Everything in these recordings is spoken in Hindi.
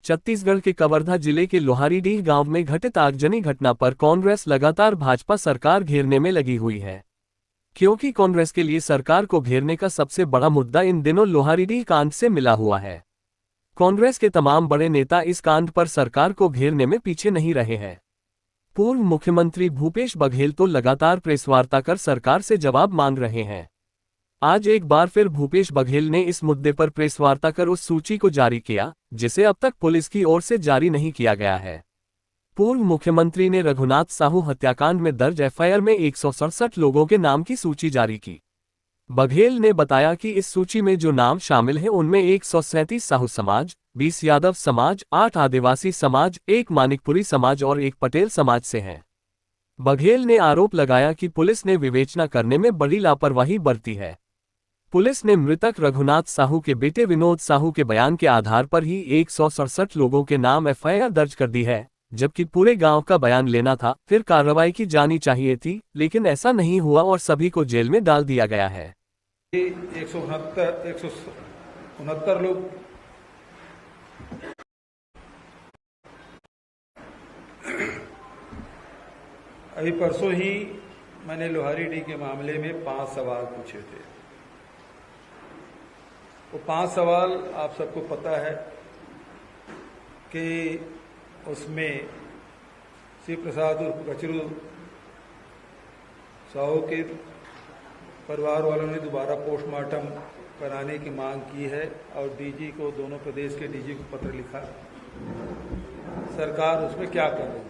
छत्तीसगढ़ के कवर्धा जिले के लोहारीडीह गांव में घटित आगजनी घटना पर कांग्रेस लगातार भाजपा सरकार घेरने में लगी हुई है, क्योंकि कांग्रेस के लिए सरकार को घेरने का सबसे बड़ा मुद्दा इन दिनों लोहारीडीह कांड से मिला हुआ है। कांग्रेस के तमाम बड़े नेता इस कांड पर सरकार को घेरने में पीछे नहीं रहे हैं। पूर्व मुख्यमंत्री भूपेश बघेल तो लगातार प्रेसवार्ता कर सरकार से जवाब मांग रहे हैं। आज एक बार फिर भूपेश बघेल ने इस मुद्दे पर प्रेसवार्ता कर उस सूची को जारी किया, जिसे अब तक पुलिस की ओर से जारी नहीं किया गया है। पूर्व मुख्यमंत्री ने रघुनाथ साहू हत्याकांड में दर्ज एफआईआर में 167 लोगों के नाम की सूची जारी की। बघेल ने बताया कि इस सूची में जो नाम शामिल हैं उनमें 137 साहू समाज, 20 यादव समाज, 8 आदिवासी समाज, 1 मानिकपुरी समाज और 1 पटेल समाज से हैं। बघेल ने आरोप लगाया कि पुलिस ने विवेचना करने में बड़ी लापरवाही बरती है। पुलिस ने मृतक रघुनाथ साहू के बेटे विनोद साहू के बयान के आधार पर ही 167 लोगों के नाम एफआईआर दर्ज कर दी है, जबकि पूरे गांव का बयान लेना था, फिर कार्रवाई की जानी चाहिए थी, लेकिन ऐसा नहीं हुआ और सभी को जेल में डाल दिया गया है। 169 लोग अभी परसों ही मैंने लोहारीडीह के मामले में 5 सवाल पूछे थे। वो 5 सवाल आप सबको पता है कि उसमें शिव प्रसाद उर्फ गचरू साहू के परिवार वालों ने दोबारा पोस्टमार्टम कराने की मांग की है और डीजी को, दोनों प्रदेश के डीजी को पत्र लिखा। सरकार उसमें क्या कर रही है?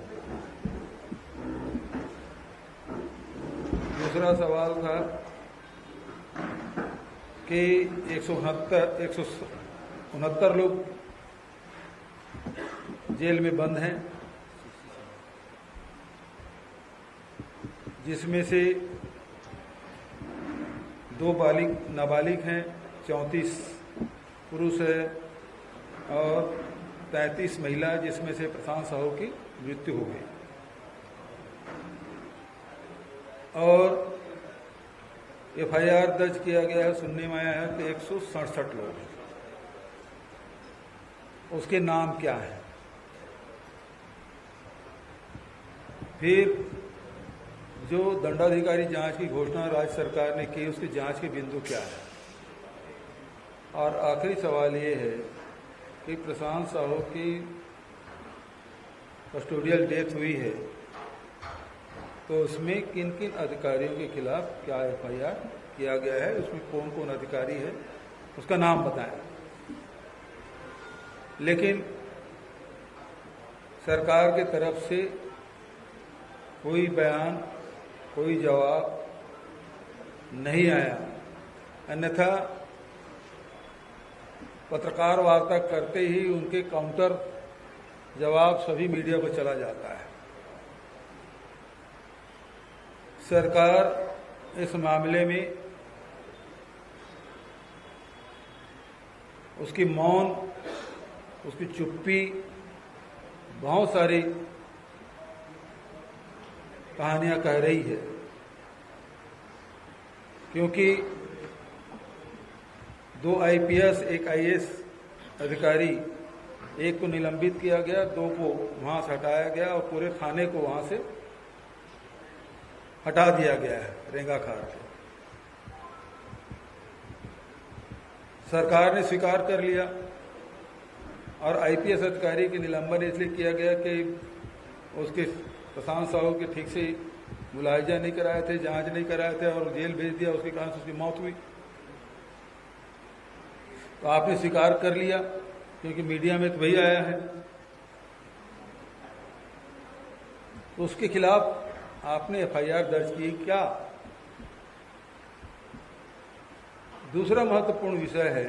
दूसरा सवाल था कि 169 लोग जेल में बंद हैं, जिसमें से 2 नाबालिग हैं, 34 पुरुष है और 33 महिला, जिसमें से प्रशांत साहू की मृत्यु हो गई। और एफआईआर दर्ज किया गया है, सुनने में आया है कि 167 लोग। उसके नाम क्या है? फिर जो दंडाधिकारी जांच की घोषणा राज्य सरकार ने की, उसकी जांच के बिंदु क्या है? और आखिरी सवाल ये है कि प्रशांत साहू की कस्टोडियल डेथ हुई है, तो उसमें किन किन अधिकारियों के खिलाफ क्या एफआईआर किया गया है, उसमें कौन कौन अधिकारी है, उसका नाम बताएं। लेकिन सरकार के तरफ से कोई बयान, कोई जवाब नहीं आया। अन्यथा पत्रकार वार्ता करते ही उनके काउंटर जवाब सभी मीडिया पर चला जाता है। सरकार इस मामले में उसकी मौन, उसकी चुप्पी, बहुत सारी कहानियां कह रही है, क्योंकि 2 आईपीएस, 1 आईएएस अधिकारी, एक को निलंबित किया गया, 2 को वहां से हटाया गया और पूरे थाने को वहां से हटा दिया गया है रेंगाखार के। सरकार ने स्वीकार कर लिया और आईपीएस अधिकारी के निलंबन इसलिए किया गया कि उसके प्रशांत साहू के ठीक से मुलाहिजा नहीं कराए थे, जांच नहीं कराए थे और जेल भेज दिया, उसके कारण से उसकी मौत हुई। तो आपने स्वीकार कर लिया, क्योंकि मीडिया में तो वही आया है। तो उसके खिलाफ आपने एफआईआर दर्ज की क्या? दूसरा महत्वपूर्ण विषय है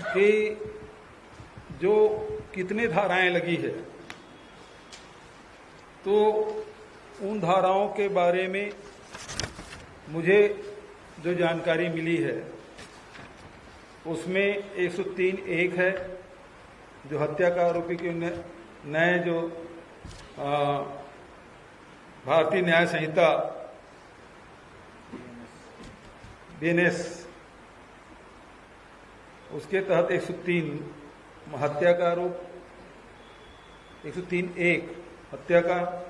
कि जो कितने धाराएं लगी है, तो उन धाराओं के बारे में मुझे जो जानकारी मिली है, उसमें 103(1) है, जो हत्या का आरोपी के नए जो भारतीय न्याय संहिता बीएनएस, उसके तहत 103 हत्या का आरोप, 103(1) हत्या का,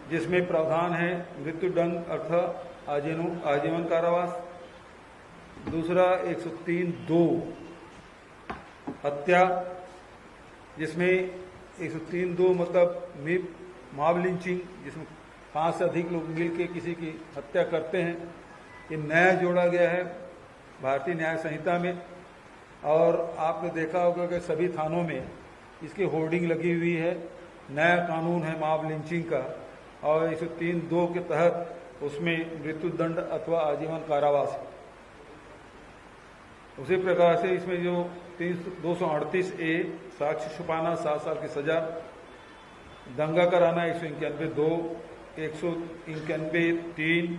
जिसमें प्रावधान है मृत्युदंड अर्थात आजीवन कारावास। दूसरा 103(2) हत्या, जिसमें 103(2) मतलब मॉब लिंचिंग, जिसमें 5 से अधिक लोग मिलकर किसी की हत्या करते हैं। ये नया जोड़ा गया है भारतीय न्याय संहिता में, और आपने देखा होगा कि सभी थानों में इसकी होर्डिंग लगी हुई है। नया कानून है मॉब लिंचिंग का, और 103(2) के तहत उसमें मृत्युदंड अथवा आजीवन कारावास है। उसी प्रकार से इसमें जो 238(a) साक्ष्य छुपाना 7 साल की सजा, दंगा कराना 191(2), 191(3)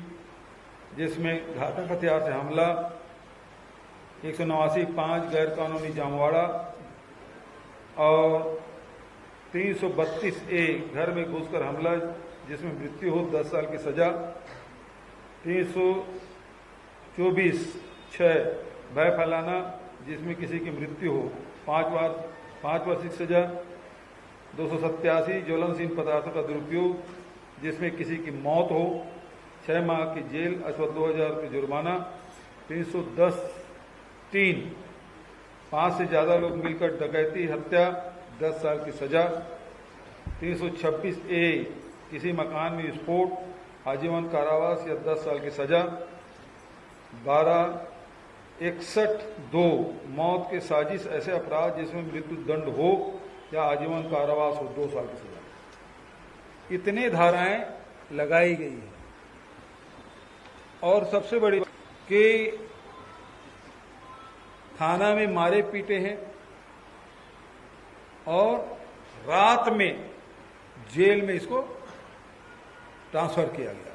जिसमें घातक हथियार से हमला, 189(5) गैर कानूनी जामवाड़ा, और 332(a) घर में घुसकर हमला जिसमें मृत्यु हो 10 साल की सजा, 324(6) भय फैलाना जिसमें किसी की मृत्यु हो 5 वर्ष की सजा, 287 ज्वलनशील पदार्थों का दुरुपयोग जिसमें किसी की मौत हो 6 माह की जेल अथवा 2000 रुपये जुर्माना, 310(3) 5 से ज्यादा लोग मिलकर डकैती हत्या 10 साल की सजा, 326(a) किसी मकान में विस्फोट आजीवन कारावास या 10 साल की सजा, 61(2) मौत के साजिश ऐसे अपराध जिसमें मृत्यु दंड हो या आजीवन कारावास हो 2 साल की सजा। इतने धाराएं लगाई गई है। और सबसे बड़ी बात कि थाना में मारे पीटे हैं और रात में जेल में इसको ट्रांसफर किया गया।